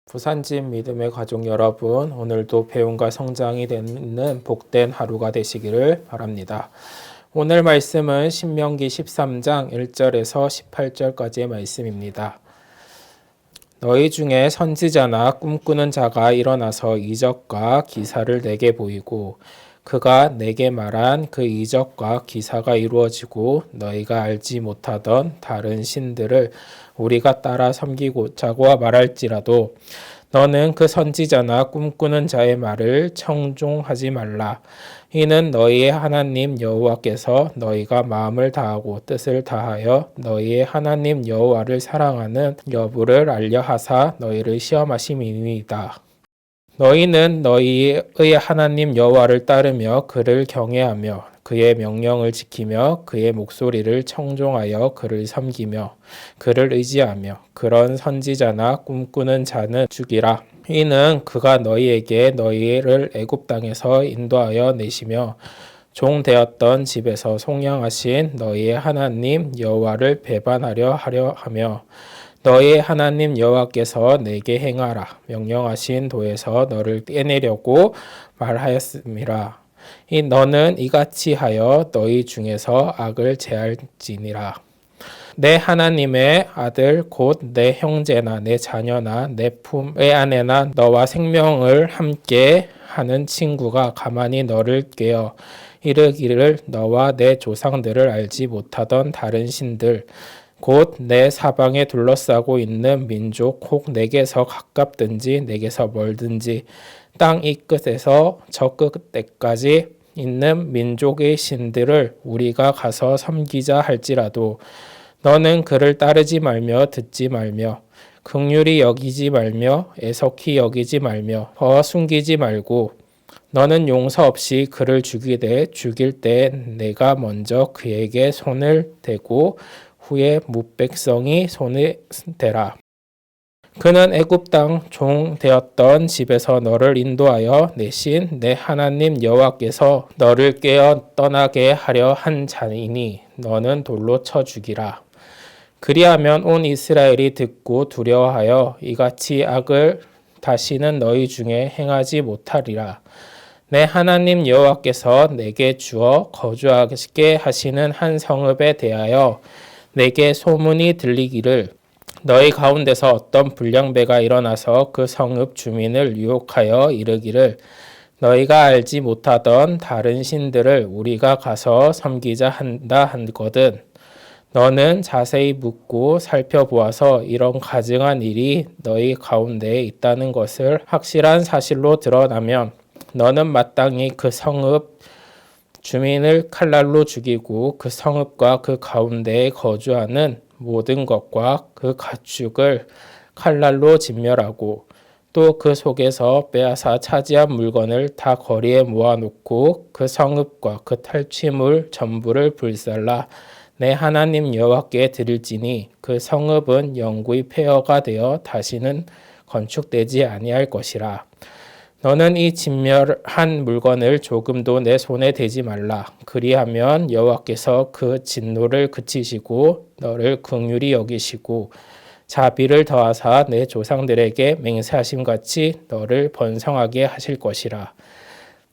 부산진 믿음의 가족 여러분, 오늘도 배움과 성장이 되는 복된 하루가 되시기를 바랍니다. 오늘 말씀은 신명기 13장 1절에서 18절까지의 말씀입니다. 너희 중에 선지자나 꿈꾸는 자가 일어나서 이적과 기사를 내게 보이고 그가 내게 말한 그 이적과 기사가 이루어지고 너희가 알지 못하던 다른 신들을 우리가 따라 섬기고자고 말할지라도 너는 그 선지자나 꿈꾸는 자의 말을 청종하지 말라. 이는 너희의 하나님 여호와께서 너희가 마음을 다하고 뜻을 다하여 너희의 하나님 여호와를 사랑하는 여부를 알려 하사 너희를 시험하심이니이다. 너희는 너희의 하나님 여호와를 따르며 그를 경외하며 그의 명령을 지키며 그의 목소리를 청종하여 그를 섬기며 그를 의지하며 그런 선지자나 꿈꾸는 자는 죽이라. 이는 그가 너희에게 너희를 애굽 땅에서 인도하여 내시며 종 되었던 집에서 속량하신 너희의 하나님 여호와를 배반하려 하며 너의 하나님 여호와께서 내게 행하라 명령하신 도에서 너를 떼내려고 말하였음이라. 너는 이같이 하여 너희 중에서 악을 제할지니라. 내 하나님의 아들 곧 내 형제나 내 자녀나 내 품의 아내나 너와 생명을 함께 하는 친구가 가만히 너를 꾀어 이르기를 너와 내 조상들을 알지 못하던 다른 신들 곧 내 사방에 둘러싸고 있는 민족 혹 내게서 가깝든지 내게서 멀든지 땅 이 끝에서 저 끝에까지 있는 민족의 신들을 우리가 가서 섬기자 할지라도 너는 그를 따르지 말며 듣지 말며 긍휼히 여기지 말며 애석히 여기지 말며 숨기지 말고 너는 용서 없이 그를 죽이되 죽일 때 내가 먼저 그에게 손을 대고 후에 뭇백성이 손에 대라. 그는 애굽 땅 종 되었던 집에서 너를 인도하여 내신 내 하나님 여호와께서 너를 깨어 떠나게 하려 한 자이니 너는 돌로 쳐 죽이라. 그리하면 온 이스라엘이 듣고 두려워하여 이같이 악을 다시는 너희 중에 행하지 못하리라. 내 하나님 여호와께서 내게 주어 거주하게 하시는 한 성읍에 대하여 내게 소문이 들리기를 너희 가운데서 어떤 불량배가 일어나서 그 성읍 주민을 유혹하여 이르기를 너희가 알지 못하던 다른 신들을 우리가 가서 섬기자 한다 하거든. 너는 자세히 묻고 살펴보아서 이런 가증한 일이 너희 가운데에 있다는 것을 확실한 사실로 드러나면 너는 마땅히 그 성읍 주민을 칼날로 죽이고 그 성읍과 그 가운데에 거주하는 모든 것과 그 가축을 칼날로 진멸하고 또 그 속에서 빼앗아 차지한 물건을 다 거리에 모아놓고 그 성읍과 그 탈취물 전부를 불살라 내 하나님 여호와께 드릴지니 그 성읍은 영구히 폐허가 되어 다시는 건축되지 아니할 것이라. 너는 이 진멸한 물건을 조금도 내 손에 대지 말라. 그리하면 여호와께서 그 진노를 그치시고 너를 긍휼히 여기시고 자비를 더하사 내 조상들에게 맹세하심 같이 너를 번성하게 하실 것이라.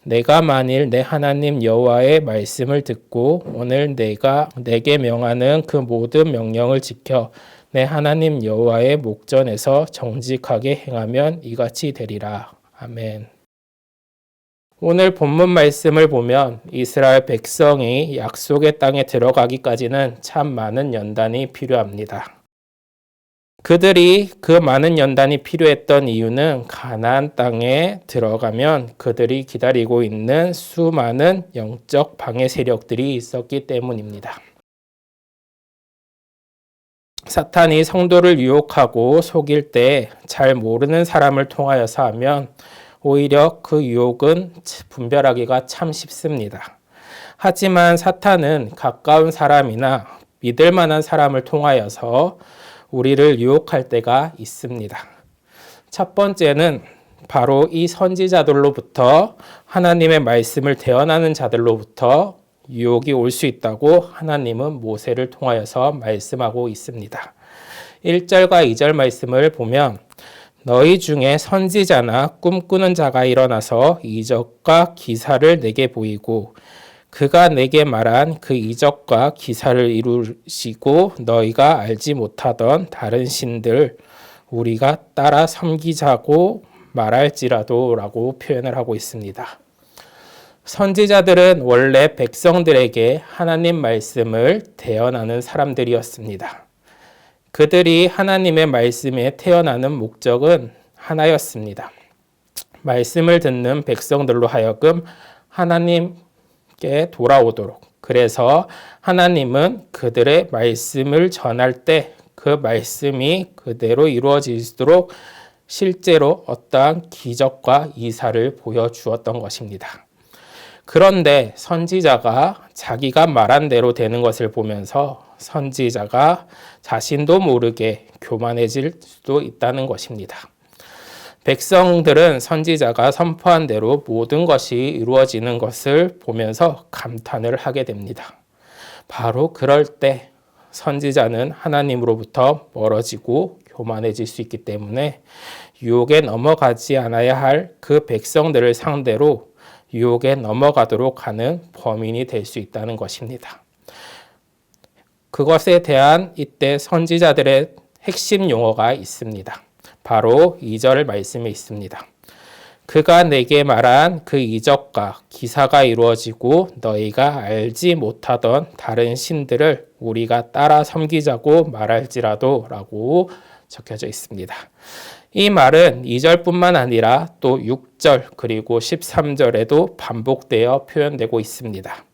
내가 만일 내 하나님 여호와의 말씀을 듣고 오늘 내가 내게 명하는 그 모든 명령을 지켜 내 하나님 여호와의 목전에서 정직하게 행하면 이같이 되리라. 아멘. 오늘 본문 말씀을 보면 이스라엘 백성이 약속의 땅에 들어가기까지는 참 많은 연단이 필요합니다. 그들이 그 많은 연단이 필요했던 이유는 가나안 땅에 들어가면 그들이 기다리고 있는 수많은 영적 방해 세력들이 있었기 때문입니다. 사탄이 성도를 유혹하고 속일 때 잘 모르는 사람을 통하여서 하면 오히려 그 유혹은 분별하기가 참 쉽습니다. 하지만 사탄은 가까운 사람이나 믿을 만한 사람을 통하여서 우리를 유혹할 때가 있습니다. 첫 번째는 바로 이 선지자들로부터 하나님의 말씀을 대언하는 자들로부터 유혹이 올 수 있다고 하나님은 모세를 통하여서 말씀하고 있습니다. 1절과 2절 말씀을 보면 너희 중에 선지자나 꿈꾸는 자가 일어나서 이적과 기사를 내게 보이고 그가 내게 말한 그 이적과 기사를 이루시고 너희가 알지 못하던 다른 신들 우리가 따라 섬기자고 말할지라도 라고 표현을 하고 있습니다. 선지자들은 원래 백성들에게 하나님 말씀을 대언하는 사람들이었습니다. 그들이 하나님의 말씀에 태어나는 목적은 하나였습니다. 말씀을 듣는 백성들로 하여금 하나님께 돌아오도록. 그래서 하나님은 그들의 말씀을 전할 때 그 말씀이 그대로 이루어지도록 실제로 어떠한 기적과 이사를 보여주었던 것입니다. 그런데 선지자가 자기가 말한 대로 되는 것을 보면서 선지자가 자신도 모르게 교만해질 수도 있다는 것입니다. 백성들은 선지자가 선포한 대로 모든 것이 이루어지는 것을 보면서 감탄을 하게 됩니다. 바로 그럴 때 선지자는 하나님으로부터 멀어지고 교만해질 수 있기 때문에 유혹에 넘어가지 않아야 할 그 백성들을 상대로 유혹에 넘어가도록 하는 범인이 될 수 있다는 것입니다. 그것에 대한 이때 선지자들의 핵심 용어가 있습니다. 바로 2절 말씀에 있습니다. 그가 내게 말한 그 이적과 기사가 이루어지고 너희가 알지 못하던 다른 신들을 우리가 따라 섬기자고 말할지라도 라고 적혀져 있습니다. 이 말은 2절뿐만 아니라 또 6절 그리고 13절에도 반복되어 표현되고 있습니다.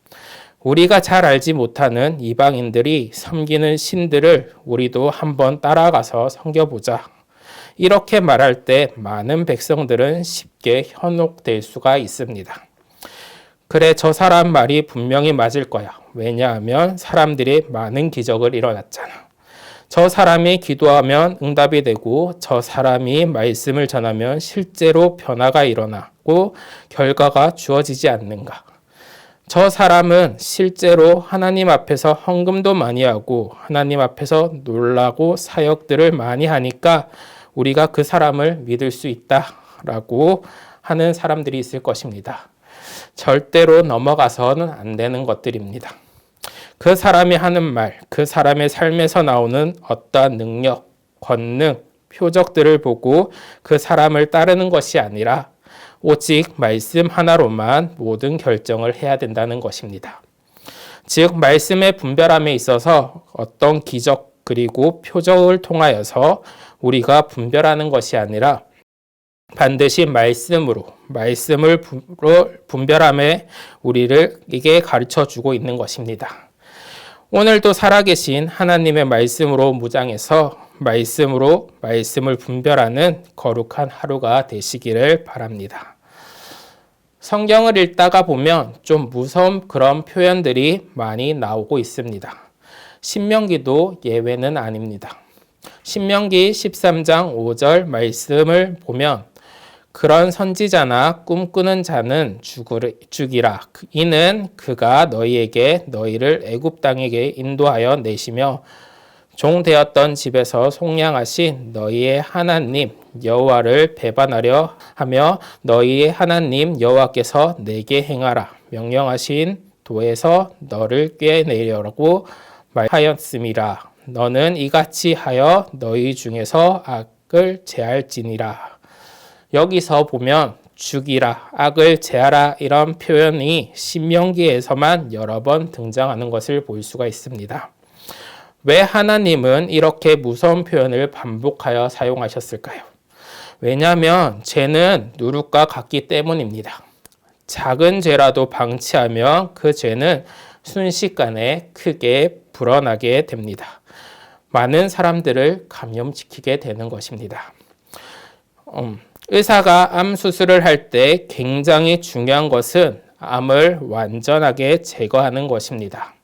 우리가 잘 알지 못하는 이방인들이 섬기는 신들을 우리도 한번 따라가서 섬겨보자. 이렇게 말할 때 많은 백성들은 쉽게 현혹될 수가 있습니다. 그래, 저 사람 말이 분명히 맞을 거야. 왜냐하면 사람들이 많은 기적을 일어났잖아. 저 사람이 기도하면 응답이 되고 저 사람이 말씀을 전하면 실제로 변화가 일어나고 결과가 주어지지 않는가. 저 사람은 실제로 하나님 앞에서 헌금도 많이 하고 하나님 앞에서 놀라고 사역들을 많이 하니까 우리가 그 사람을 믿을 수 있다라고 하는 사람들이 있을 것입니다. 절대로 넘어가서는 안 되는 것들입니다. 그 사람이 하는 말, 그 사람의 삶에서 나오는 어떠한 능력, 권능, 표적들을 보고 그 사람을 따르는 것이 아니라 오직 말씀 하나로만 모든 결정을 해야 된다는 것입니다. 즉 말씀의 분별함에 있어서 어떤 기적 그리고 표적을 통하여서 우리가 분별하는 것이 아니라 반드시 말씀을 분별함에 우리에게 가르쳐 주고 있는 것입니다. 오늘도 살아계신 하나님의 말씀으로 무장해서 말씀을 분별하는 거룩한 하루가 되시기를 바랍니다. 성경을 읽다가 보면 좀 무서운 그런 표현들이 많이 나오고 있습니다. 신명기도 예외는 아닙니다. 신명기 13장 5절 말씀을 보면 그런 선지자나 꿈꾸는 자는 죽이라. 이는 그가 너희를 애굽 땅에게 인도하여 내시며 종되었던 집에서 속량하신 너희의 하나님 여호와를 배반하려 하며 너희의 하나님 여호와께서 내게 행하라 명령하신 도에서 너를 꾀내려고 말하였음이라. 너는 이같이 하여 너희 중에서 악을 제할지니라. 여기서 보면 죽이라, 악을 제하라 이런 표현이 신명기에서만 여러 번 등장하는 것을 볼 수가 있습니다. 왜 하나님은 이렇게 무서운 표현을 반복하여 사용하셨을까요? 왜냐하면 죄는 누룩과 같기 때문입니다. 작은 죄라도 방치하면 그 죄는 순식간에 크게 불어나게 됩니다. 많은 사람들을 감염시키게 되는 것입니다. 의사가 암 수술을 할 때 굉장히 중요한 것은 암을 완전하게 제거하는 것입니다.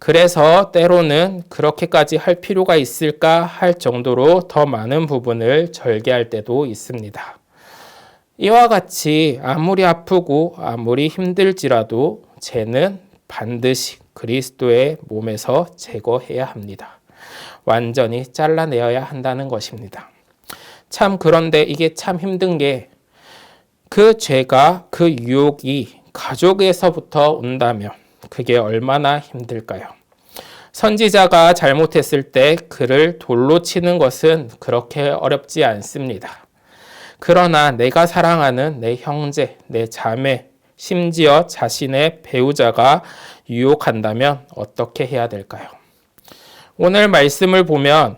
그래서 때로는 그렇게까지 할 필요가 있을까 할 정도로 더 많은 부분을 절개할 때도 있습니다. 이와 같이 아무리 아프고 아무리 힘들지라도 죄는 반드시 그리스도의 몸에서 제거해야 합니다. 완전히 잘라내어야 한다는 것입니다. 참 그런데 이게 참 힘든 게 그 죄가 그 유혹이 가족에서부터 온다면 그게 얼마나 힘들까요? 선지자가 잘못했을 때 그를 돌로 치는 것은 그렇게 어렵지 않습니다. 그러나 내가 사랑하는 내 형제, 내 자매, 심지어 자신의 배우자가 유혹한다면 어떻게 해야 될까요? 오늘 말씀을 보면,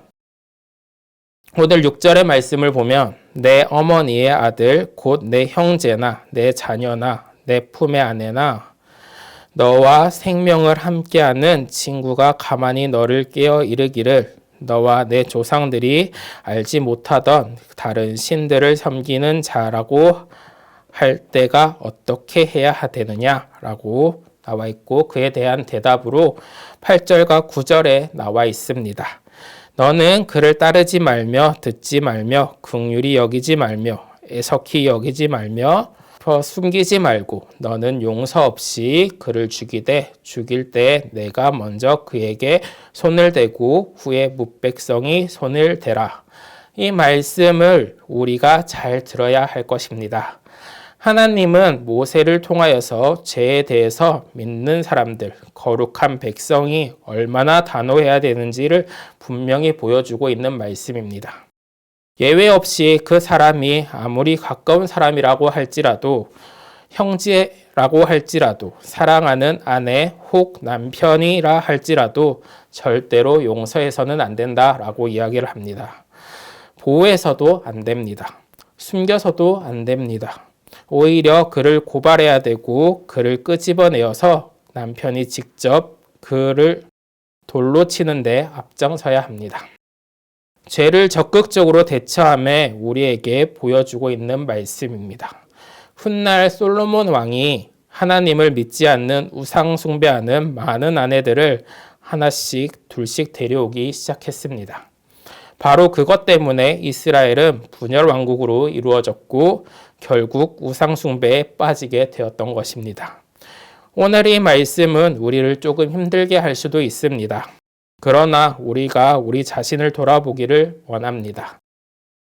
오늘 6절의 말씀을 보면 내 어머니의 아들 곧 내 형제나 내 자녀나 내 품의 아내나 너와 생명을 함께하는 친구가 가만히 너를 깨어 이르기를 너와 내 조상들이 알지 못하던 다른 신들을 섬기는 자라고 할 때가 어떻게 해야 되느냐라고 나와 있고 그에 대한 대답으로 8절과 9절에 나와 있습니다. 너는 그를 따르지 말며 듣지 말며 긍휼히 여기지 말며 애석히 여기지 말며 숨기지 말고 너는 용서 없이 그를 죽이되 죽일 때 내가 먼저 그에게 손을 대고 후에 뭇백성이 손을 대라. 이 말씀을 우리가 잘 들어야 할 것입니다. 하나님은 모세를 통하여서 죄에 대해서 믿는 사람들, 거룩한 백성이 얼마나 단호해야 되는지를 분명히 보여주고 있는 말씀입니다. 예외 없이 그 사람이 아무리 가까운 사람이라고 할지라도 형제라고 할지라도 사랑하는 아내 혹 남편이라 할지라도 절대로 용서해서는 안 된다라고 이야기를 합니다. 보호해서도 안 됩니다. 숨겨서도 안 됩니다. 오히려 그를 고발해야 되고 그를 끄집어내어서 남편이 직접 그를 돌로 치는데 앞장서야 합니다. 죄를 적극적으로 대처함에 우리에게 보여주고 있는 말씀입니다. 훗날 솔로몬 왕이 하나님을 믿지 않는 우상 숭배하는 많은 아내들을 하나씩 둘씩 데려오기 시작했습니다. 바로 그것 때문에 이스라엘은 분열 왕국으로 이루어졌고 결국 우상 숭배에 빠지게 되었던 것입니다. 오늘 이 말씀은 우리를 조금 힘들게 할 수도 있습니다. 그러나 우리가 우리 자신을 돌아보기를 원합니다.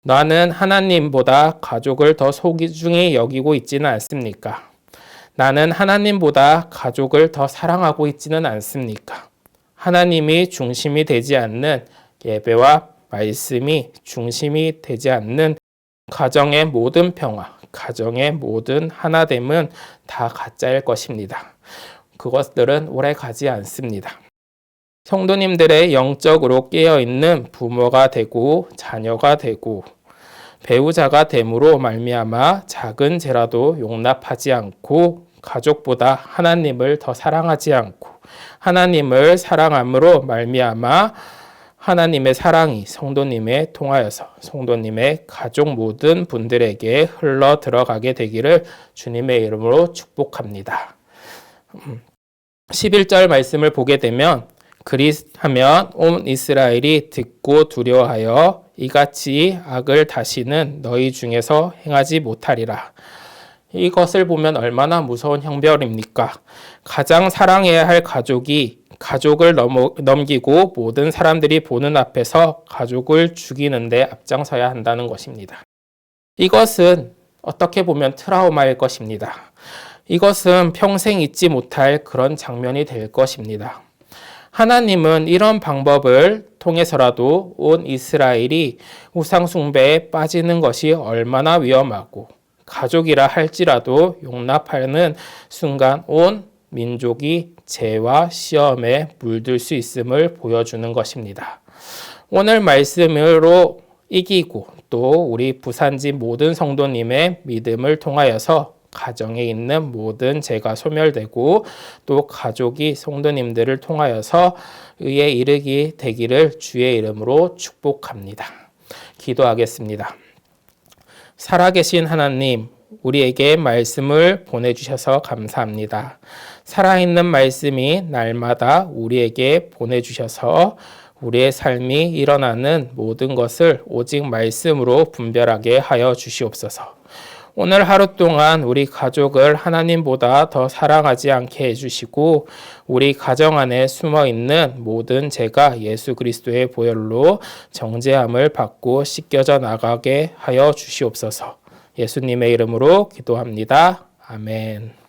나는 하나님보다 가족을 더 소중히 여기고 있지는 않습니까? 나는 하나님보다 가족을 더 사랑하고 있지는 않습니까? 하나님이 중심이 되지 않는 예배와 말씀이 중심이 되지 않는 가정의 모든 평화, 가정의 모든 하나됨은 다 가짜일 것입니다. 그것들은 오래 가지 않습니다. 성도님들의 영적으로 깨어있는 부모가 되고 자녀가 되고 배우자가 됨으로 말미암아 작은 죄라도 용납하지 않고 가족보다 하나님을 더 사랑하지 않고 하나님을 사랑함으로 말미암아 하나님의 사랑이 성도님에 통하여서 성도님의 가족 모든 분들에게 흘러 들어가게 되기를 주님의 이름으로 축복합니다. 11절 말씀을 보게 되면 그리하면 온 이스라엘이 듣고 두려워하여 이같이 악을 다시는 너희 중에서 행하지 못하리라. 이것을 보면 얼마나 무서운 형벌입니까? 가장 사랑해야 할 가족이 가족을 넘기고 모든 사람들이 보는 앞에서 가족을 죽이는데 앞장서야 한다는 것입니다. 이것은 어떻게 보면 트라우마일 것입니다. 이것은 평생 잊지 못할 그런 장면이 될 것입니다. 하나님은 이런 방법을 통해서라도 온 이스라엘이 우상 숭배에 빠지는 것이 얼마나 위험하고 가족이라 할지라도 용납하는 순간 온 민족이 죄와 시험에 물들 수 있음을 보여주는 것입니다. 오늘 말씀으로 이기고 또 우리 부산지 모든 성도님의 믿음을 통하여서 가정에 있는 모든 죄가 소멸되고 또 가족이 성도님들을 통하여서 의에 이르게 되기를 주의 이름으로 축복합니다. 기도하겠습니다. 살아계신 하나님, 우리에게 말씀을 보내주셔서 감사합니다. 살아있는 말씀이 날마다 우리에게 보내주셔서 우리의 삶이 일어나는 모든 것을 오직 말씀으로 분별하게 하여 주시옵소서. 오늘 하루 동안 우리 가족을 하나님보다 더 사랑하지 않게 해주시고 우리 가정 안에 숨어있는 모든 죄가 예수 그리스도의 보혈로 정죄함을 받고 씻겨져 나가게 하여 주시옵소서. 예수님의 이름으로 기도합니다. 아멘.